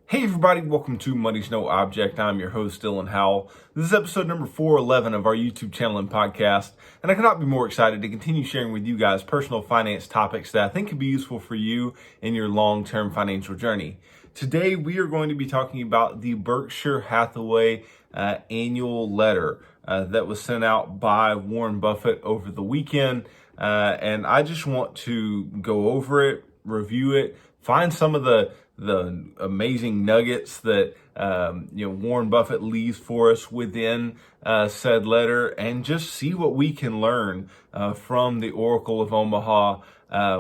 Hey everybody, welcome to Money's No Object. I'm your host, Dylan Howell. This is episode number 411 of our YouTube channel and podcast, and I could not be more excited to continue sharing with you guys personal finance topics that I think could be useful for you in your long-term financial journey. Today, we are going to be talking about the Berkshire Hathaway annual letter that was sent out by Warren Buffett over the weekend, and I just want to go over it, review it, find some of the amazing nuggets that Warren Buffett leaves for us within said letter, and just see what we can learn from the Oracle of Omaha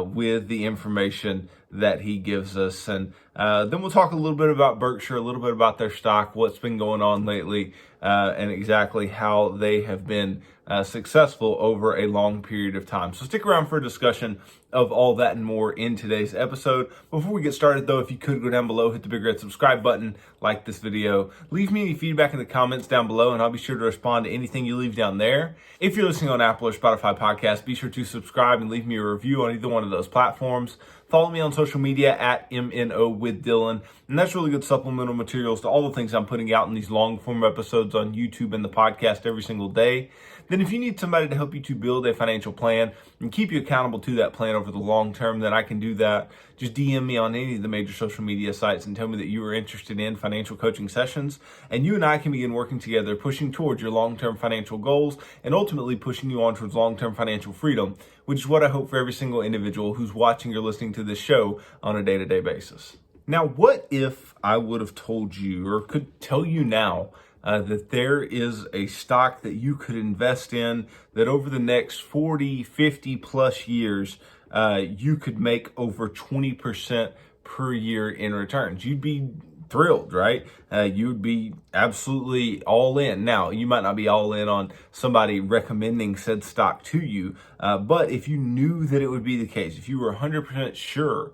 with the information that he gives us. And then we'll talk a little bit about Berkshire, a little bit about their stock, what's been going on lately, and exactly how they have been successful over a long period of time. So stick around for a discussion of all that and more in today's episode. Before we get started though, if you could go down below, hit the big red subscribe button, like this video, leave me any feedback in the comments down below, and I'll be sure to respond to anything you leave down there. If you're listening on Apple or Spotify podcasts, be sure to subscribe and leave me a review on either one of those platforms. Follow me on social media at MNO with Dylan, and that's really good supplemental materials to all the things I'm putting out in these long form episodes on YouTube and the podcast every single day. Then if you need somebody to help you to build a financial plan and keep you accountable to that plan over the long term, then I can do that. Just DM me on any of the major social media sites and tell me that you are interested in financial coaching sessions, and you and I can begin working together, pushing towards your long-term financial goals and ultimately pushing you on towards long-term financial freedom, which is what I hope for every single individual who's watching or listening to this show on a day-to-day basis. Now, what if I would have told you, or could tell you now, that there is a stock that you could invest in that over the next 40, 50 plus years, you could make over 20% per year in returns? You'd be thrilled, right? You'd be absolutely all in. Now, you might not be all in on somebody recommending said stock to you, but if you knew that it would be the case, if you were 100% sure,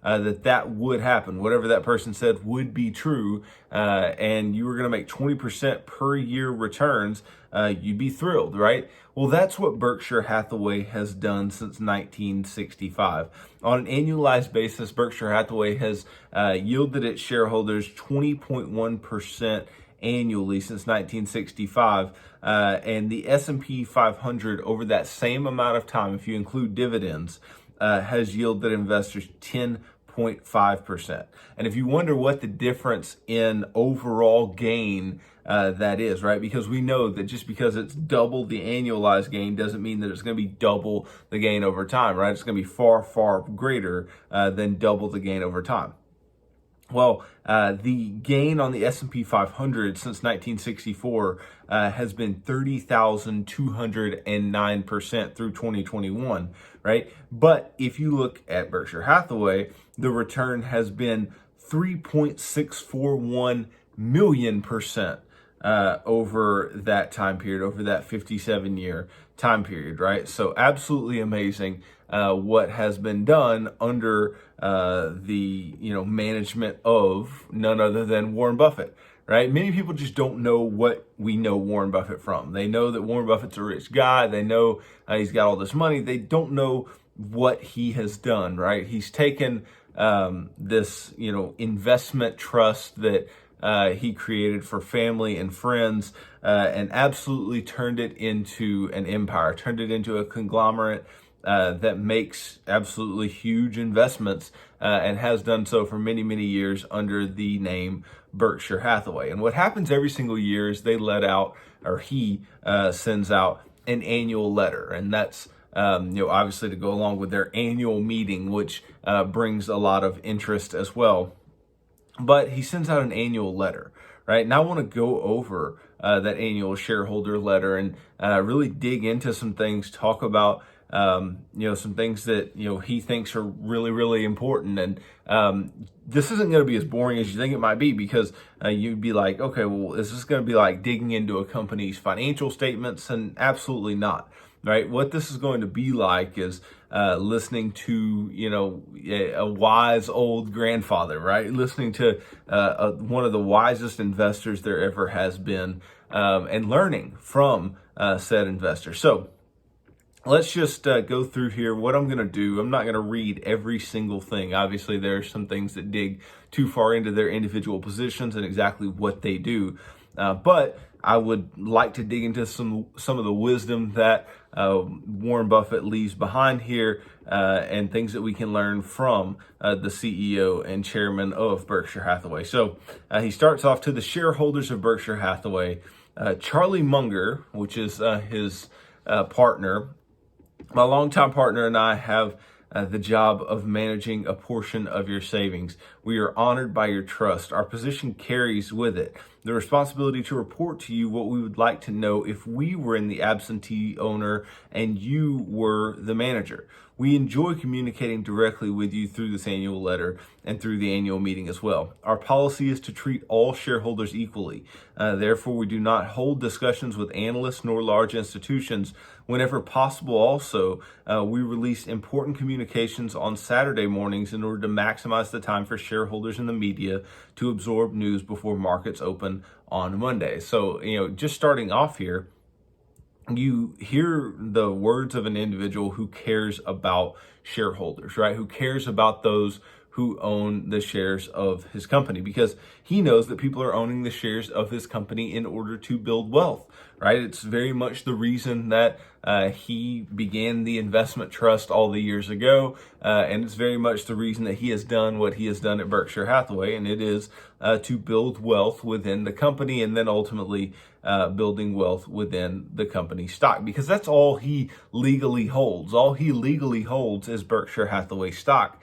that would happen, whatever that person said would be true, and you were going to make 20% per year returns, you'd be thrilled, right? Well, that's what Berkshire Hathaway has done since 1965. On an annualized basis, Berkshire Hathaway has yielded its shareholders 20.1% annually since 1965, and the S&P 500 over that same amount of time, if you include dividends, has yielded investors 10.5%. And if you wonder what the difference in overall gain that is, right? Because we know that just because it's double the annualized gain doesn't mean that it's going to be double the gain over time, right? It's going to be far, far greater than double the gain over time. Well, the gain on the S&P 500 since 1964 has been 30,209% through 2021, right? But if you look at Berkshire Hathaway, the return has been 3.641 million percent over that time period, over that 57-year time period, right? So absolutely amazing what has been done under the management of none other than Warren Buffett, right? Many people just don't know what we know Warren Buffett from. They know that Warren Buffett's a rich guy. They know he's got all this money. They don't know what he has done, right? He's taken this investment trust that he created for family and friends, and absolutely turned it into an empire, turned it into a conglomerate that makes absolutely huge investments, and has done so for many, many years under the name Berkshire Hathaway. And what happens every single year is they let out, or he sends out an annual letter, and that's obviously to go along with their annual meeting, which brings a lot of interest as well. But he sends out an annual letter, right? And I want to go over that annual shareholder letter and really dig into some things, talk about some things that he thinks are really, really important. And this isn't going to be as boring as you think it might be, because you'd be like, okay, well, is this going to be like digging into a company's financial statements? And absolutely not. Right? What this is going to be like is listening to, a wise old grandfather, right? Listening to one of the wisest investors there ever has been, and learning from said investor. So let's just go through here what I'm going to do. I'm not going to read every single thing. Obviously, there are some things that dig too far into their individual positions and exactly what they do. But I would like to dig into some of the wisdom that Warren Buffett leaves behind here and things that we can learn from the CEO and chairman of Berkshire Hathaway. So he starts off to the shareholders of Berkshire Hathaway. Charlie Munger, which is his partner, my longtime partner and I have the job of managing a portion of your savings. We are honored by your trust. Our position carries with it the responsibility to report to you what we would like to know if we were in the absentee owner and you were the manager. We enjoy communicating directly with you through this annual letter and through the annual meeting as well. Our policy is to treat all shareholders equally. Therefore, we do not hold discussions with analysts nor large institutions. Whenever possible, also, we release important communications on Saturday mornings in order to maximize the time for shareholders and the media to absorb news before markets open on Monday. So, just starting off here, you hear the words of an individual who cares about shareholders, right? Who cares about those who own the shares of his company, because he knows that people are owning the shares of his company in order to build wealth, right? It's very much the reason that he began the investment trust all the years ago, and it's very much the reason that he has done what he has done at Berkshire Hathaway, and it is to build wealth within the company and then ultimately building wealth within the company stock, because that's all he legally holds. All he legally holds is Berkshire Hathaway stock.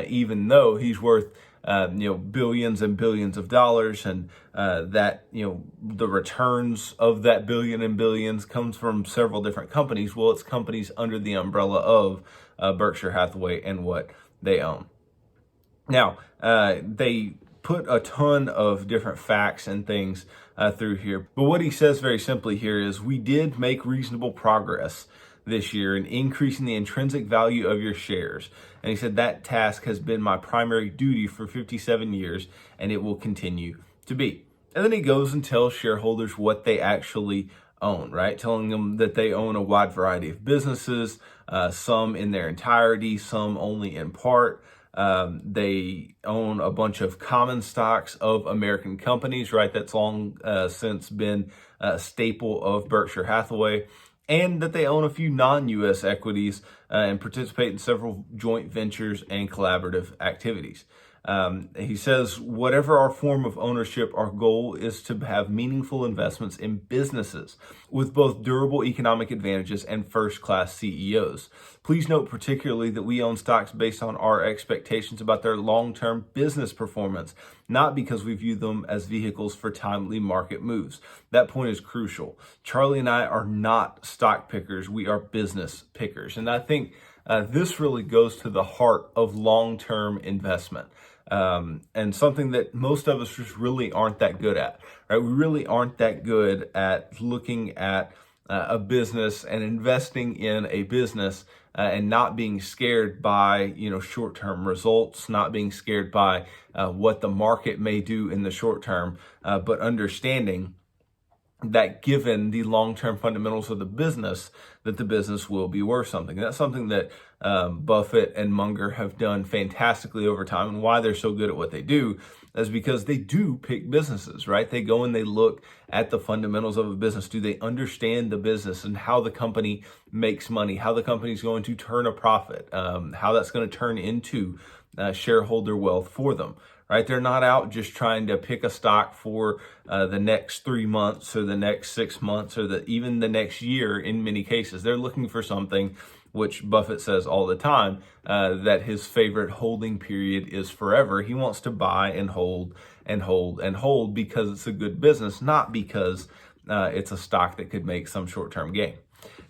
Even though he's worth billions and billions of dollars, and that the returns of that billion and billions comes from several different companies. Well, it's companies under the umbrella of Berkshire Hathaway and what they own. Now, they put a ton of different facts and things through here, but what he says very simply here is we did make reasonable progress this year in increasing the intrinsic value of your shares. And he said that task has been my primary duty for 57 years, and it will continue to be. And then he goes and tells shareholders what they actually own, right? Telling them that they own a wide variety of businesses, some in their entirety, some only in part. They own a bunch of common stocks of American companies, right? That's long since been a staple of Berkshire Hathaway. And that they own a few non-U.S. equities and participate in several joint ventures and collaborative activities. He says, whatever our form of ownership, our goal is to have meaningful investments in businesses with both durable economic advantages and first-class CEOs. Please note particularly that we own stocks based on our expectations about their long-term business performance, not because we view them as vehicles for timely market moves. That point is crucial. Charlie and I are not stock pickers. We are business pickers. And I think this really goes to the heart of long-term investment. And something that most of us just really aren't that good at, right? We really aren't that good at looking at a business and investing in a business and not being scared by, short-term results, not being scared by what the market may do in the short term, but understanding that given the long-term fundamentals of the business, that the business will be worth something. That's something that Buffett and Munger have done fantastically over time, and why they're so good at what they do is because they do pick businesses, right? They go and they look at the fundamentals of a business. Do they understand the business and how the company makes money, how the company is going to turn a profit, how that's going to turn into shareholder wealth for them? Right? They're not out just trying to pick a stock for the next 3 months or the next 6 months or even the next year in many cases. They're looking for something, which Buffett says all the time, that his favorite holding period is forever. He wants to buy and hold and hold and hold because it's a good business, not because it's a stock that could make some short-term gain.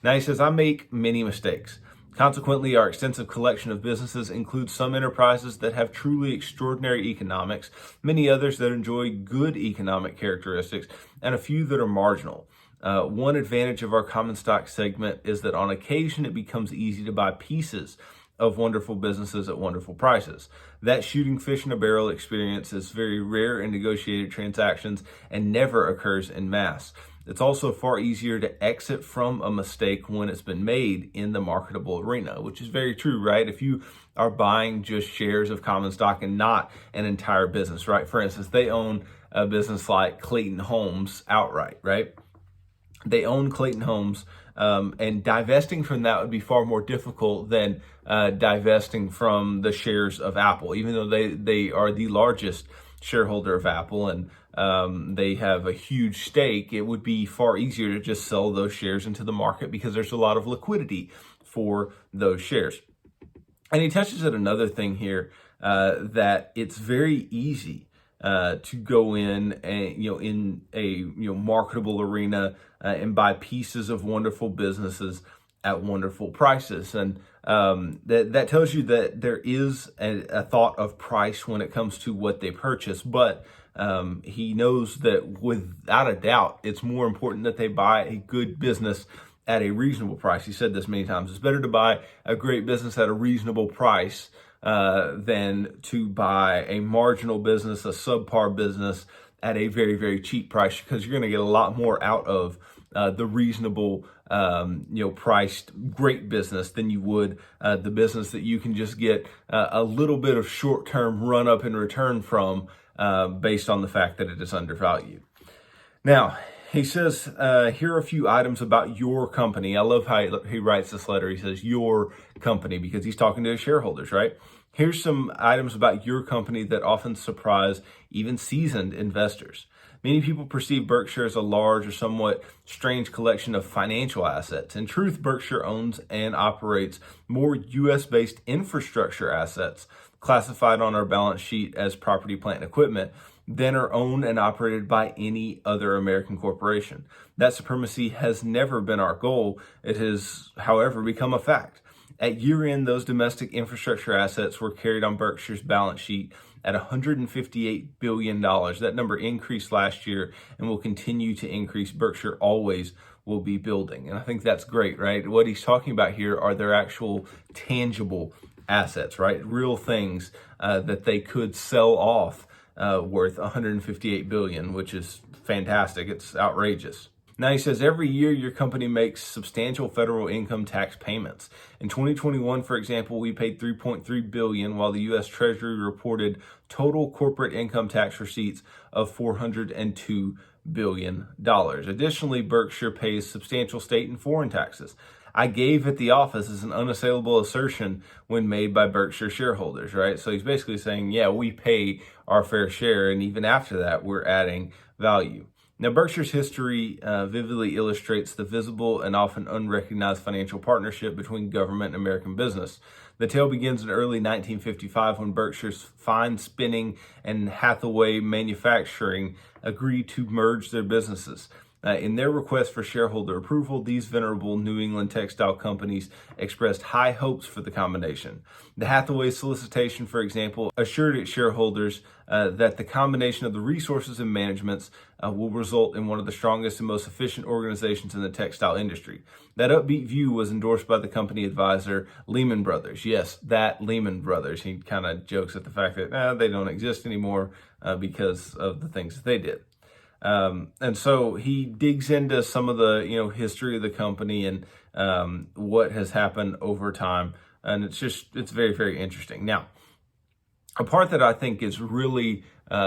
Now he says, I make many mistakes. Consequently, our extensive collection of businesses includes some enterprises that have truly extraordinary economics, many others that enjoy good economic characteristics, and a few that are marginal. One advantage of our common stock segment is that on occasion it becomes easy to buy pieces of wonderful businesses at wonderful prices. That shooting fish in a barrel experience is very rare in negotiated transactions and never occurs in mass. It's also far easier to exit from a mistake when it's been made in the marketable arena, which is very true, right? If you are buying just shares of common stock and not an entire business, right? For instance, they own a business like Clayton Homes outright, right? They own Clayton Homes, and divesting from that would be far more difficult than divesting from the shares of Apple, even though they are the largest shareholder of Apple and they have a huge stake. It would be far easier to just sell those shares into the market because there's a lot of liquidity for those shares. And he touches at another thing here, that it's very easy to go in and, in a, marketable arena and buy pieces of wonderful businesses at wonderful prices. And that tells you that there is a thought of price when it comes to what they purchase. But he knows that without a doubt, it's more important that they buy a good business at a reasonable price. He said this many times. It's better to buy a great business at a reasonable price than to buy a marginal business, a subpar business at a very, very cheap price, because you're going to get a lot more out of the reasonable, priced great business than you would the business that you can just get a little bit of short-term run up in return from based on the fact that it is undervalued. Now, he says, here are a few items about your company. I love how he writes this letter. He says, your company, because he's talking to his shareholders, right? Here's some items about your company that often surprise even seasoned investors. Many people perceive Berkshire as a large or somewhat strange collection of financial assets. In truth, Berkshire owns and operates more U.S.-based infrastructure assets classified on our balance sheet as property, plant, and equipment than are owned and operated by any other American corporation. That supremacy has never been our goal. It has, however, become a fact. At year-end, those domestic infrastructure assets were carried on Berkshire's balance sheet at $158 billion. That number increased last year and will continue to increase. Berkshire always will be building. And I think that's great, right? What he's talking about here are their actual tangible assets, right? Real things that they could sell off worth $158 billion, which is fantastic. It's outrageous. Now he says every year your company makes substantial federal income tax payments. In 2021, for example, we paid $3.3 billion, while the U.S. Treasury reported total corporate income tax receipts of $402 billion. Additionally, Berkshire pays substantial state and foreign taxes. I gave at the office is an unassailable assertion when made by Berkshire shareholders, right? So he's basically saying, yeah, we pay our fair share, and even after that, we're adding value. Now, Berkshire's history vividly illustrates the visible and often unrecognized financial partnership between government and American business. The tale begins in early 1955 when Berkshire's Fine Spinning and Hathaway Manufacturing agreed to merge their businesses. In their request for shareholder approval, these venerable New England textile companies expressed high hopes for the combination. The Hathaway solicitation, for example, assured its shareholders that the combination of the resources and managements will result in one of the strongest and most efficient organizations in the textile industry. That upbeat view was endorsed by the company advisor Lehman Brothers. Yes, that Lehman Brothers. He kind of jokes at the fact that they don't exist anymore because of the things that they did. And so he digs into some of the, history of the company and what has happened over time. And it's very, very interesting. Now, a part that I think is really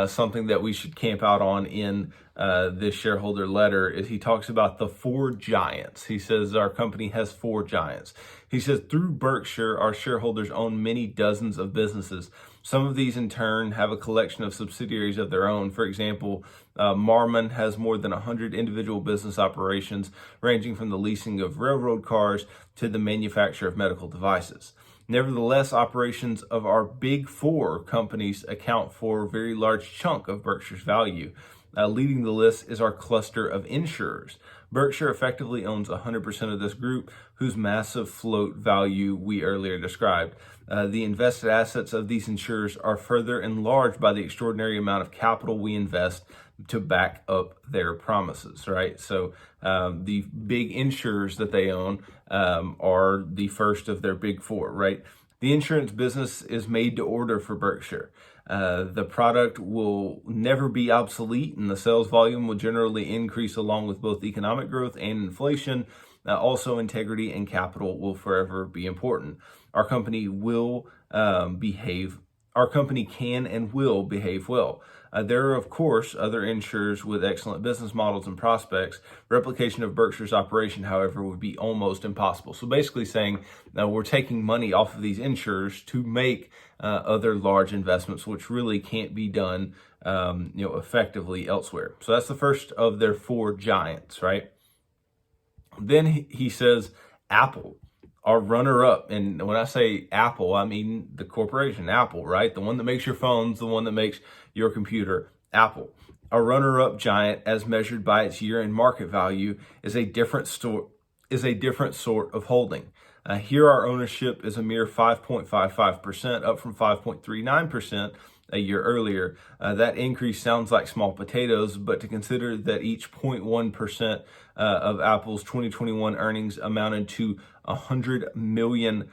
something that we should camp out on in this shareholder letter is he talks about the four giants. He says our company has four giants. He says through Berkshire, our shareholders own many dozens of businesses. Some of these in turn have a collection of subsidiaries of their own. For example, Marmon has more than 100 individual business operations, ranging from the leasing of railroad cars to the manufacture of medical devices. Nevertheless, operations of our big four companies account for a very large chunk of Berkshire's value. Leading the list is our cluster of insurers. Berkshire effectively owns 100% of this group, whose massive float value we earlier described. The invested assets of these insurers are further enlarged by the extraordinary amount of capital we invest to back up their promises, right? So the big insurers that they own are the first of their big four, right? The insurance business is made to order for Berkshire. The product will never be obsolete, and the sales volume will generally increase along with both economic growth and inflation. Also, integrity and capital will forever be important. Our company will behave. Our company can and will behave well. There are, of course, other insurers with excellent business models and prospects. Replication of Berkshire's operation, however, would be almost impossible. So basically saying we're taking money off of these insurers to make other large investments, which really can't be done effectively elsewhere. So that's the first of their four giants, right? Then he says Apple, our runner-up. And when I say Apple, I mean the corporation, Apple, right? The one that makes your phones, the one that makes your computer, Apple. Our runner-up giant, as measured by its year-end market value, is a different sort of holding. Here, our ownership is a mere 5.55%, up from 5.39% a year earlier. That increase sounds like small potatoes, but to consider that each 0.1% of Apple's 2021 earnings amounted to $100 million.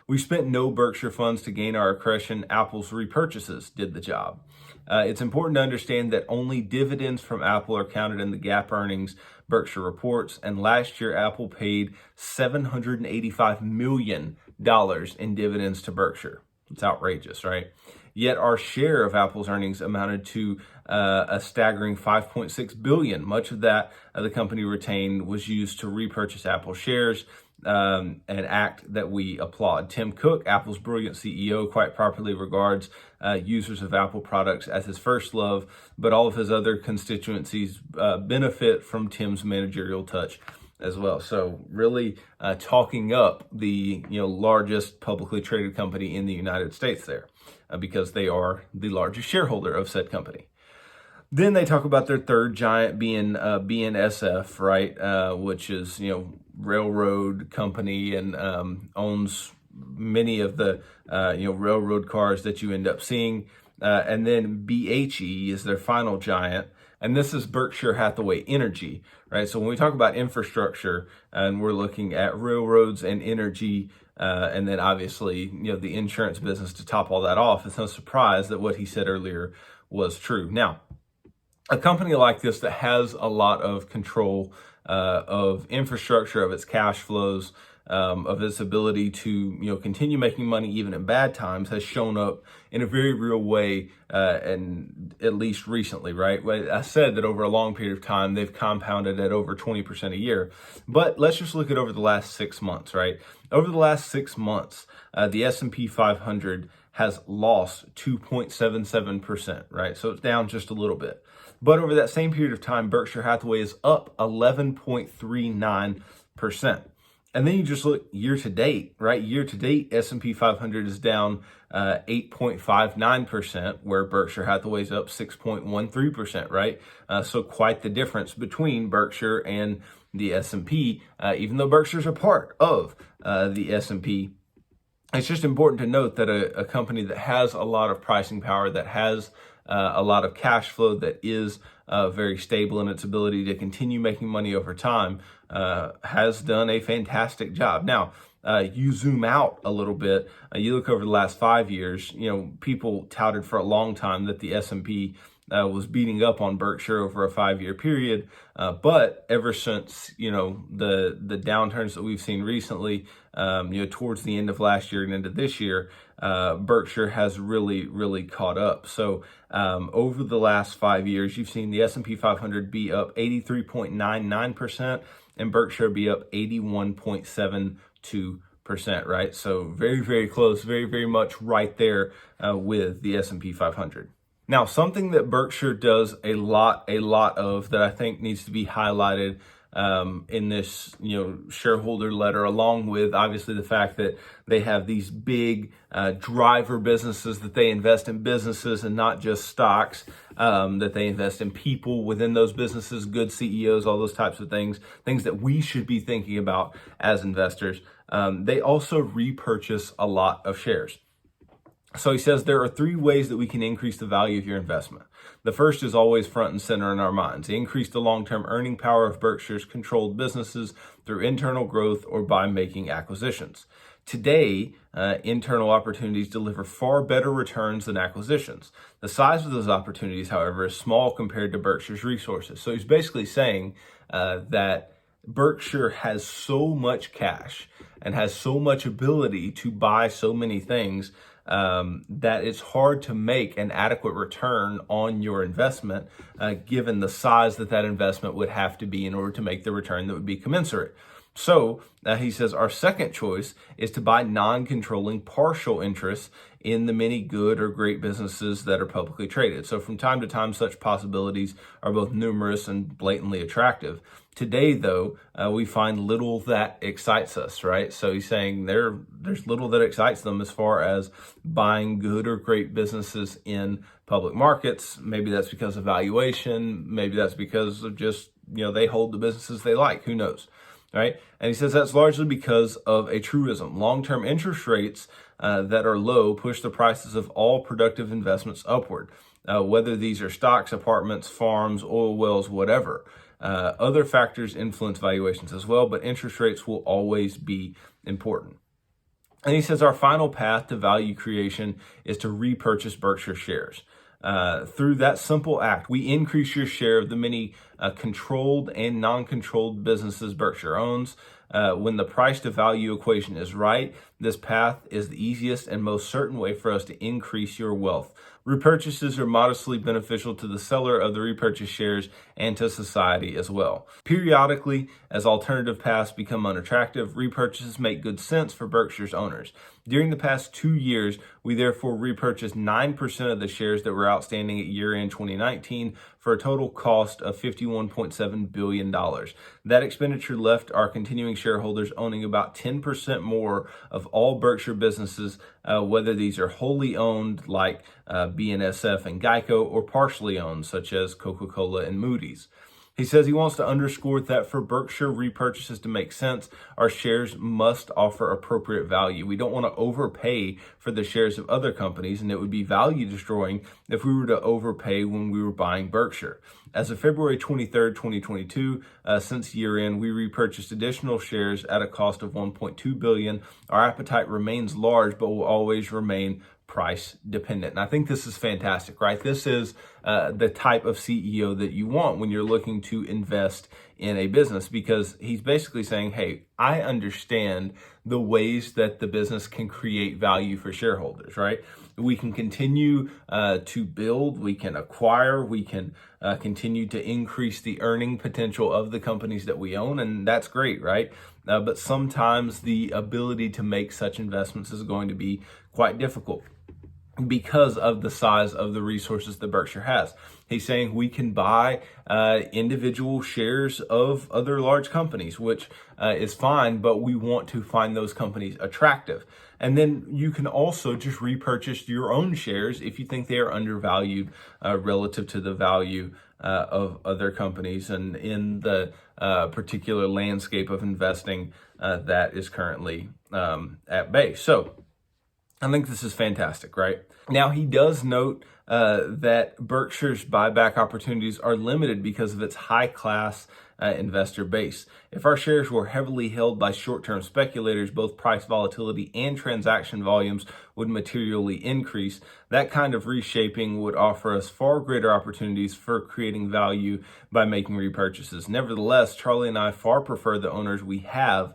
We spent no Berkshire funds to gain our accretion. Apple's repurchases did the job. It's important to understand that only dividends from Apple are counted in the GAAP earnings Berkshire reports, and last year Apple paid $785 million in dividends to Berkshire. It's outrageous, right? Yet our share of Apple's earnings amounted to a staggering $5.6 billion. Much of that the company retained was used to repurchase Apple shares, an act that we applaud. Tim Cook, Apple's brilliant CEO, quite properly regards users of Apple products as his first love, but all of his other constituencies benefit from Tim's managerial touch as well. So really talking up the largest publicly traded company in the United States there, because they are the largest shareholder of said company. Then they talk about their third giant being BNSF, right, which is railroad company and owns many of the railroad cars that you end up seeing. And then BHE is their final giant. And this is Berkshire Hathaway Energy, right? So when we talk about infrastructure and we're looking at railroads and energy, and then obviously, the insurance business to top all that off, it's no surprise that what he said earlier was true. Now, a company like this that has a lot of control of infrastructure, of its cash flows, of its ability to continue making money even in bad times, has shown up in a very real way, and at least recently, right? I said that over a long period of time they've compounded at over 20% a year, but let's just look at over the last 6 months, right? Over the last 6 months, the S&P 500 has lost 2.77%, right? So it's down just a little bit. But over that same period of time, Berkshire Hathaway is up 11.39%. And then you just look year to date, right? Year to date, S&P 500 is down 8.59%, where Berkshire Hathaway is up 6.13%, right? So quite the difference between Berkshire and the S&P, even though Berkshire's a part of the S&P. It's just important to note that a company that has a lot of pricing power, that has a lot of cash flow, that is very stable in its ability to continue making money over time, has done a fantastic job. Now, you zoom out a little bit, you look over the last 5 years, people touted for a long time that the S&P was beating up on Berkshire over a 5-year period. But ever since, the downturns that we've seen recently, towards the end of last year and into this year, Berkshire has really caught up. So over the last 5 years, you've seen the S&P 500 be up 83.99% and Berkshire be up 81.72%, right? So very close, very much right there with the S&P 500. Now, something that Berkshire does a lot of that I think needs to be highlighted in this, shareholder letter, along with obviously the fact that they have these big driver businesses, that they invest in businesses and not just stocks, that they invest in people within those businesses, good CEOs, all those types of things that we should be thinking about as investors. They also repurchase a lot of shares. So he says there are 3 ways that we can increase the value of your investment. The first is always front and center in our minds. Increase the long-term earning power of Berkshire's controlled businesses through internal growth or by making acquisitions. Today, internal opportunities deliver far better returns than acquisitions. The size of those opportunities, however, is small compared to Berkshire's resources. So he's basically saying that Berkshire has so much cash and has so much ability to buy so many things that it's hard to make an adequate return on your investment, given the size that investment would have to be in order to make the return that would be commensurate. So he says our second choice is to buy non-controlling partial interests in the many good or great businesses that are publicly traded. So from time to time, such possibilities are both numerous and blatantly attractive. Today, though, we find little that excites us, right? So he's saying there's little that excites them as far as buying good or great businesses in public markets. Maybe that's because of valuation. Maybe that's because of just, they hold the businesses they like. Who knows? Right? And he says that's largely because of a truism. Long-term interest rates that are low push the prices of all productive investments upward, whether these are stocks, apartments, farms, oil wells, whatever. Other factors influence valuations as well, but interest rates will always be important. And he says our final path to value creation is to repurchase Berkshire shares. Through that simple act, we increase your share of the many controlled and non-controlled businesses Berkshire owns. When the price to value equation is right, this path is the easiest and most certain way for us to increase your wealth. Repurchases are modestly beneficial to the seller of the repurchase shares and to society as well. Periodically, as alternative paths become unattractive, repurchases make good sense for Berkshire's owners. During the past 2 years, we therefore repurchased 9% of the shares that were outstanding at year-end 2019 for a total cost of $51.7 billion. That expenditure left our continuing shareholders owning about 10% more of all Berkshire businesses, whether these are wholly owned like BNSF and Geico or partially owned such as Coca-Cola and Moody's. He says he wants to underscore that for Berkshire repurchases to make sense, our shares must offer appropriate value. We don't want to overpay for the shares of other companies, and it would be value destroying if we were to overpay when we were buying Berkshire. As of February 23rd, 2022, since year end, we repurchased additional shares at a cost of $1.2 billion. Our appetite remains large, but will always remain price dependent. And I think this is fantastic, right? This is the type of CEO that you want when you're looking to invest in a business, because he's basically saying, hey, I understand the ways that the business can create value for shareholders, right? We can continue to build, we can acquire, we can continue to increase the earning potential of the companies that we own, and that's great, right? But sometimes the ability to make such investments is going to be quite difficult because of the size of the resources that Berkshire has. He's saying we can buy individual shares of other large companies, which is fine, but we want to find those companies attractive. And then you can also just repurchase your own shares if you think they are undervalued relative to the value of other companies and in the particular landscape of investing that is currently at bay. So I think this is fantastic, right? Now, he does note that Berkshire's buyback opportunities are limited because of its high-class investor base. If our shares were heavily held by short-term speculators, both price volatility and transaction volumes would materially increase. That kind of reshaping would offer us far greater opportunities for creating value by making repurchases. Nevertheless, Charlie and I far prefer the owners we have,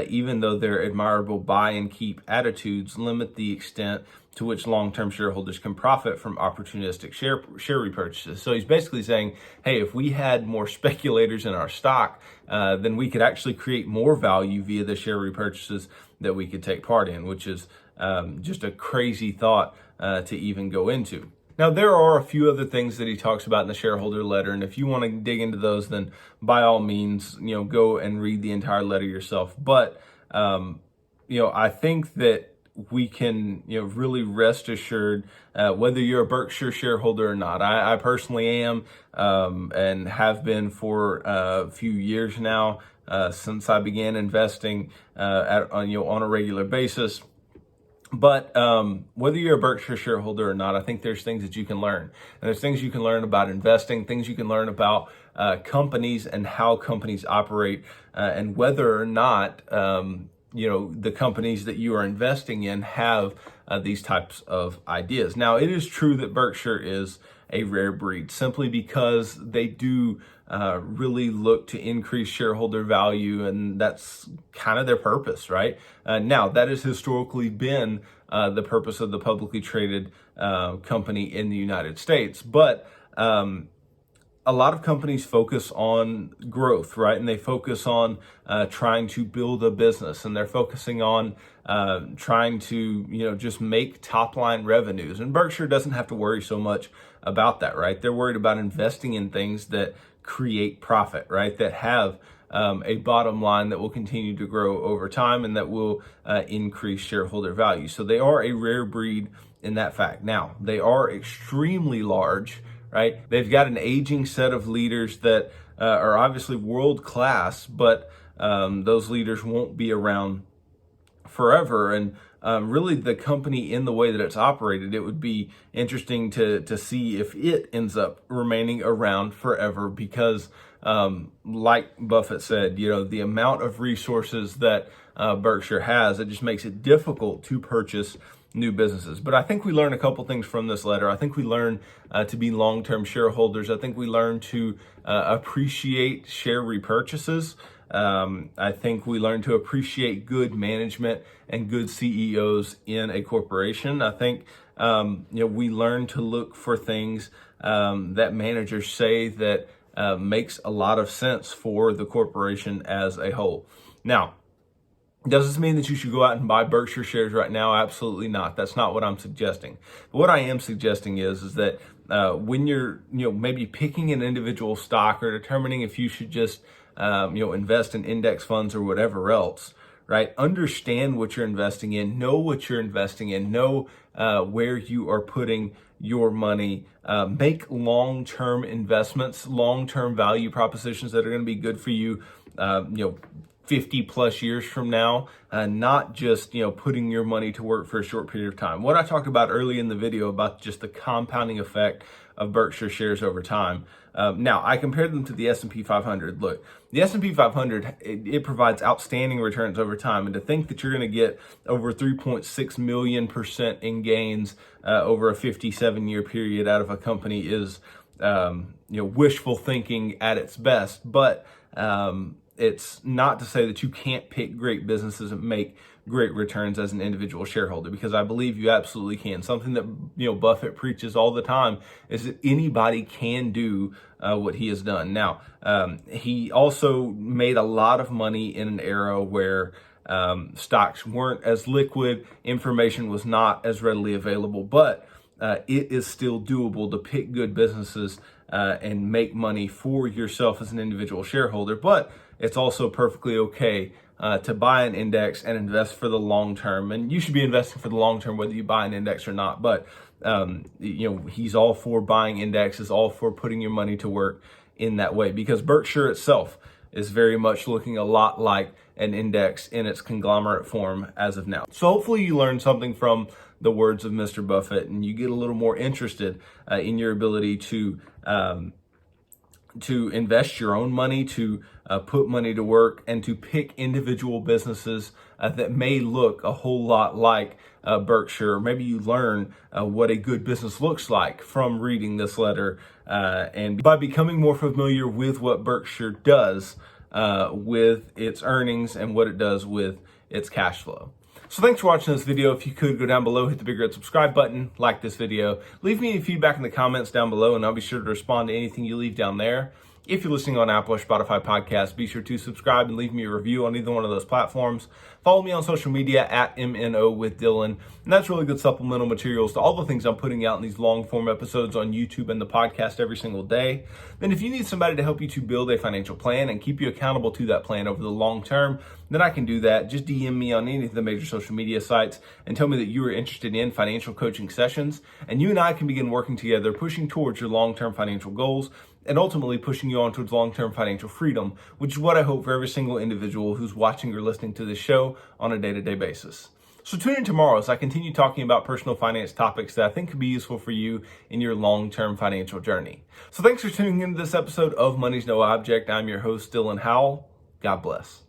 even though their admirable buy and keep attitudes limit the extent to which long-term shareholders can profit from opportunistic share repurchases. So he's basically saying, hey, if we had more speculators in our stock, then we could actually create more value via the share repurchases that we could take part in, which is just a crazy thought to even go into. Now, there are a few other things that he talks about in the shareholder letter, and if you want to dig into those, then by all means, go and read the entire letter yourself. But, I think that we can, really rest assured, whether you're a Berkshire shareholder or not. I personally am, and have been for a few years now, since I began investing on a regular basis. But whether you're a Berkshire shareholder or not, I think there's things that you can learn. And there's things you can learn about investing, things you can learn about companies and how companies operate, and whether or not the companies that you are investing in have these types of ideas. Now, it is true that Berkshire is a rare breed simply because they do really look to increase shareholder value, and that's kind of their purpose, right? Now, that has historically been the purpose of the publicly traded company in the United States, but a lot of companies focus on growth, right? And they focus on trying to build a business, and they're focusing on trying to, just make top line revenues. And Berkshire doesn't have to worry so much about that, right? They're worried about investing in things that create profit, right? That have a bottom line that will continue to grow over time and that will increase shareholder value. So they are a rare breed in that fact. Now, they are extremely large, right? They've got an aging set of leaders that are obviously world class, but those leaders won't be around forever. And really, the company, in the way that it's operated, it would be interesting to see if it ends up remaining around forever, because like Buffett said, the amount of resources that Berkshire has, it just makes it difficult to purchase new businesses. But I think we learn a couple things from this letter. I think we learn to be long-term shareholders. I think we learn to appreciate share repurchases. I think we learn to appreciate good management and good CEOs in a corporation. I think we learn to look for things that managers say that makes a lot of sense for the corporation as a whole. Now, does this mean that you should go out and buy Berkshire shares right now? Absolutely not. That's not what I'm suggesting. But what I am suggesting is that when you're maybe picking an individual stock or determining if you should just invest in index funds or whatever else, right? Understand what you're investing in, know what you're investing in, know where you are putting your money, make long-term investments, long-term value propositions that are going to be good for you, 50 plus years from now, not just, putting your money to work for a short period of time. What I talked about early in the video about just the compounding effect of Berkshire shares over time. Now, I compared them to the S&P 500. Look, the S&P 500, it provides outstanding returns over time. And to think that you're going to get over 3.6 million% in gains over a 57-year period out of a company is, wishful thinking at its best. But it's not to say that you can't pick great businesses and make great returns as an individual shareholder, because I believe you absolutely can. Something that Buffett preaches all the time is that anybody can do what he has done. Now, he also made a lot of money in an era where stocks weren't as liquid, information was not as readily available, but it is still doable to pick good businesses and make money for yourself as an individual shareholder. But it's also perfectly okay to buy an index and invest for the long term. And you should be investing for the long term, whether you buy an index or not. But, he's all for buying indexes, all for putting your money to work in that way, because Berkshire itself is very much looking a lot like an index in its conglomerate form as of now. So hopefully you learned something from the words of Mr. Buffett, and you get a little more interested in your ability to invest your own money, to put money to work, and to pick individual businesses that may look a whole lot like Berkshire. Maybe you learn what a good business looks like from reading this letter, and by becoming more familiar with what Berkshire does with its earnings and what it does with its cash flow. So thanks for watching this video. If you could go down below, hit the big red subscribe button, like this video, leave me any feedback in the comments down below, and I'll be sure to respond to anything you leave down there. If you're listening on Apple or Spotify podcasts, be sure to subscribe and leave me a review on either one of those platforms. Follow me on social media at MNO with Dylan. And that's really good supplemental materials to all the things I'm putting out in these long form episodes on YouTube and the podcast every single day. Then if you need somebody to help you to build a financial plan and keep you accountable to that plan over the long term, then I can do that. Just DM me on any of the major social media sites and tell me that you are interested in financial coaching sessions. And you and I can begin working together, pushing towards your long-term financial goals and ultimately pushing you on towards long-term financial freedom, which is what I hope for every single individual who's watching or listening to this show on a day-to-day basis. So tune in tomorrow as I continue talking about personal finance topics that I think could be useful for you in your long-term financial journey. So thanks for tuning into this episode of Money's No Object. I'm your host, Dylan Howell. God bless.